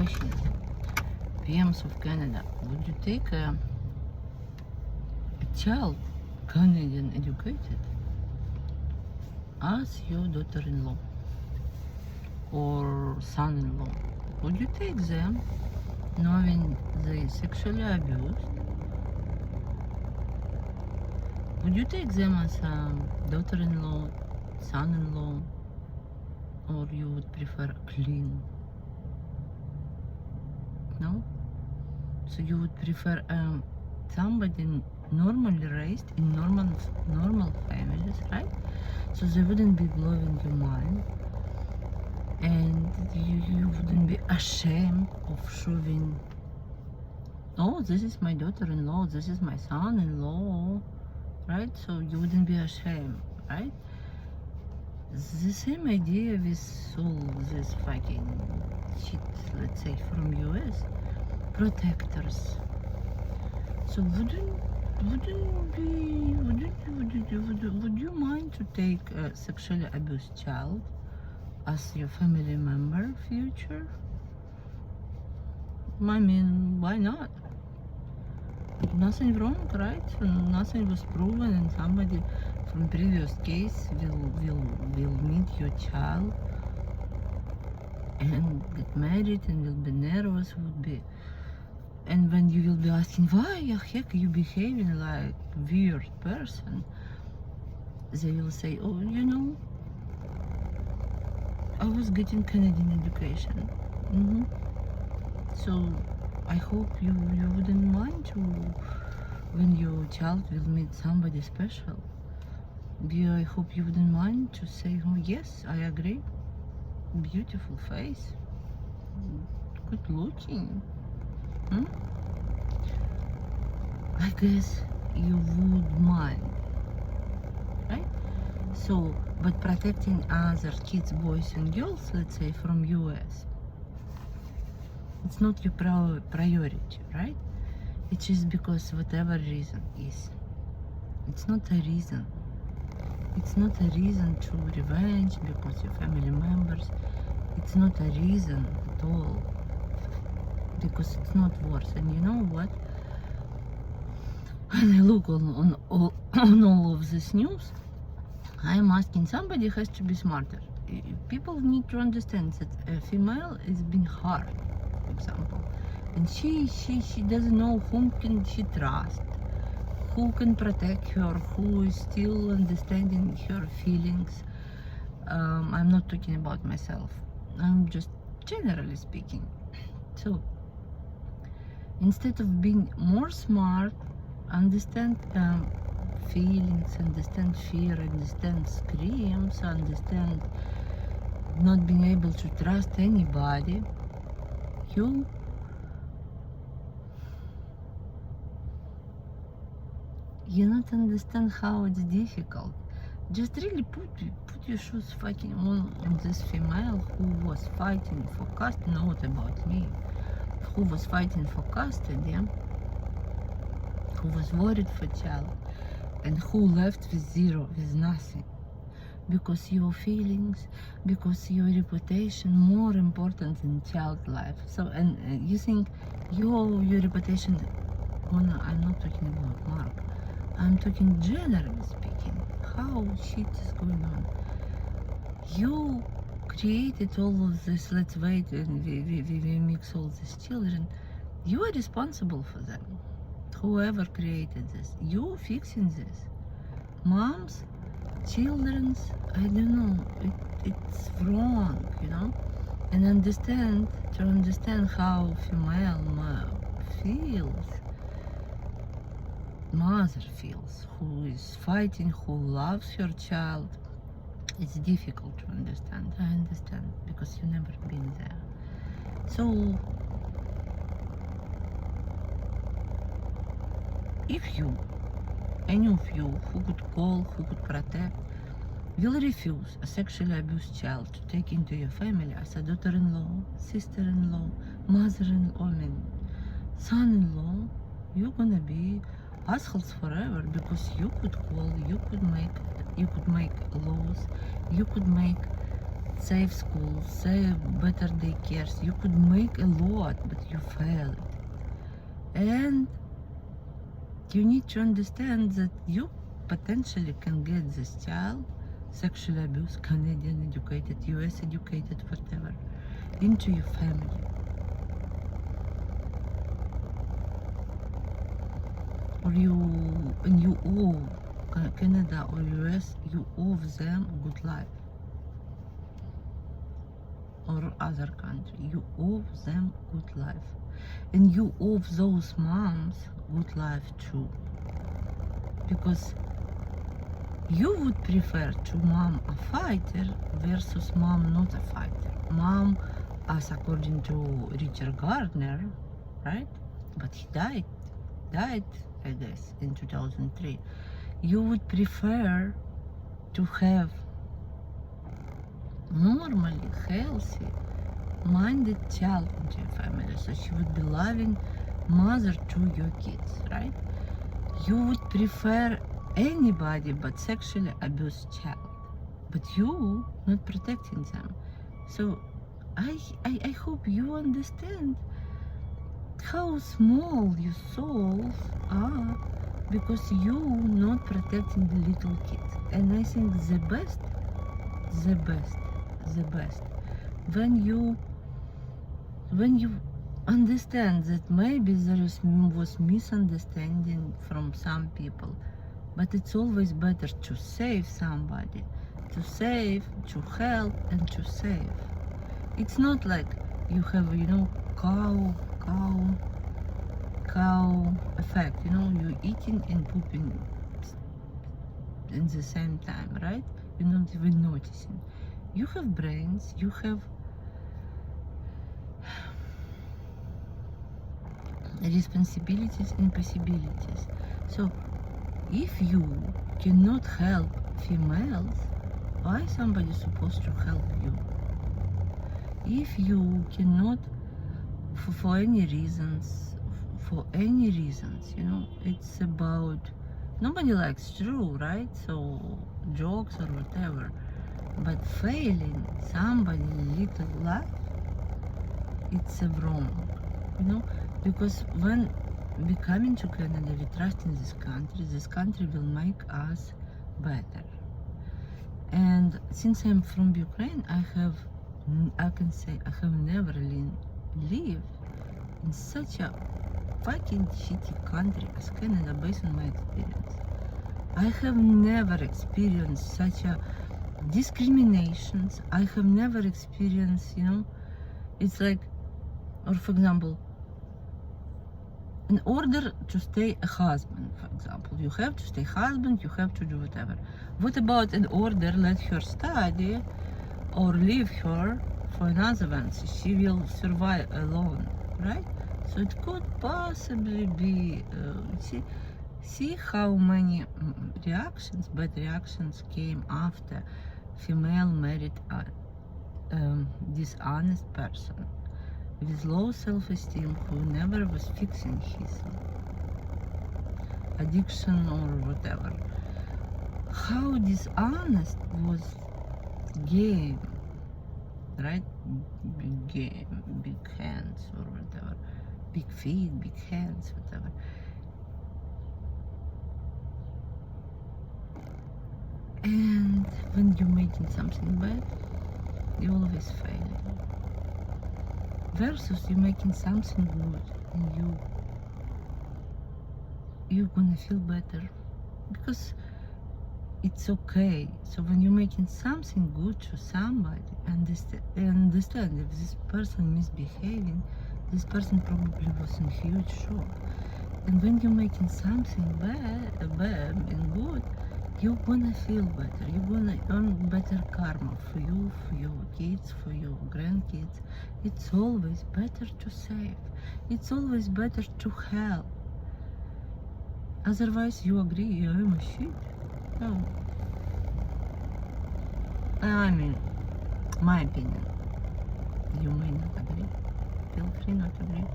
question. PMs of Canada, would you take a child, Canadian educated, as your daughter-in-law or son-in-law? Would you take them knowing they sexually abused? Would you take them as a daughter-in-law, son-in-law, or you would prefer clean? No? So you would prefer somebody normally raised in normal families, right? So they wouldn't be blowing your mind, and you wouldn't be ashamed of showing, oh, this is my daughter-in-law, this is my son-in-law, right? So you wouldn't be ashamed, right? The same idea with all this fucking shit, let's say, from US. Protectors. So would you mind to take a sexually abused child as your family member future? I mean, why not? Nothing wrong, right? Nothing was proven, and somebody from previous case will meet your child and get married and will be nervous, would be, and when you will be asking why the heck you behaving like weird person, they will say, oh, you know, I was getting Canadian education. So I hope you wouldn't mind to, when your child will meet somebody special, I hope you wouldn't mind to say, oh yes, I agree, beautiful face, good looking. I guess you would mind, right? So, but protecting other kids, boys and girls, let's say, from US, it's not your priority, right? It's just because whatever reason is. It's not a reason. It's not a reason to revenge because your family members. It's not a reason at all. Because it's not worth. And you know what? When I look on all of this news, I'm asking, somebody has to be smarter. People need to understand that a female is being hard, for example, and she doesn't know whom can she trust, who can protect her, who is still understanding her feelings. I'm not talking about myself. I'm just generally speaking. So instead of being more smart, understand feelings, understand fear, understand screams, understand not being able to trust anybody, you not understand how it's difficult. Just really put your shoes fucking on this female who was fighting for custody, not about me, who was fighting for custody, who was worried for child, and who left with zero, with nothing, because your feelings, because your reputation more important than child life. So, and you think your reputation, I'm not talking about Mark, I'm talking generally speaking, how shit is going on. You created all of this, let's wait, and we mix all these children. You are responsible for them. Whoever created this, you fixing this. Moms, children's, I don't know, it's wrong, you know. And to understand how female feels, mother feels, who is fighting, who loves her child, it's difficult to understand. I understand, because you've never been there. So if you, any of you who could call, who could protect, will refuse a sexually abused child to take into your family as a daughter-in-law, sister-in-law, mother-in-law, son-in-law, you're gonna be assholes forever, because you could call, you could make laws, you could make save schools, save better daycares. You could make a lot, but you failed. And you need to understand that you potentially can get this child, sexual abuse, Canadian educated, US educated, whatever, into your family. Or you owe Canada or US, you owe them a good life. Or other country, you owe them good life. And you owe those moms good life too. Because you would prefer to mom a fighter versus mom not a fighter. Mom, as according to Richard Gardner, right? But he died, I guess, in 2003. You would prefer to have normally healthy, minded child into your family, so she would be loving mother to your kids, right? You would prefer anybody but sexually abused child, but you not protecting them. So I hope you understand how small your souls are because you not protecting the little kids. And I think the best when you understand that maybe was misunderstanding from some people, but it's always better to save somebody, to help and to save. It's not like you have, cow effect, you're eating and pooping in the same time, right? You're not even noticing. You have brains, you have responsibilities and possibilities. So if you cannot help females, why somebody supposed to help you? If you cannot, for any reasons, it's about, nobody likes true, right? So jokes or whatever, but failing somebody little life, it's wrong, because when we come into Canada, we trust in this country will make us better. And since I'm from Ukraine, I can say I have never lived in such a fucking shitty country as Canada based on my experience. I have never experienced such a discriminations. I have never experienced, it's like, or for example, in order to stay a husband, for example, you have to stay husband, you have to do whatever. What about in order let her study or leave her for another one, so she will survive alone, right? So it could possibly be, see how many bad reactions came after female married a dishonest person with low self-esteem who never was fixing his addiction or whatever. How dishonest was game, right? Big game, big hands or whatever, big feet, big hands, whatever. And when you're making something bad, you always fail. Versus you making something good and you're gonna feel better because it's okay. So when you're making something good to somebody, understand if this person misbehaving, this person probably was in huge shock. And when you're making something bad and good, you're gonna feel better. You're gonna earn better karma for you, for your kids, for your grandkids. It's always better to save. It's always better to help. Otherwise, you agree, I'm a shit. No. I mean, my opinion. You may not agree. Feel free not to agree.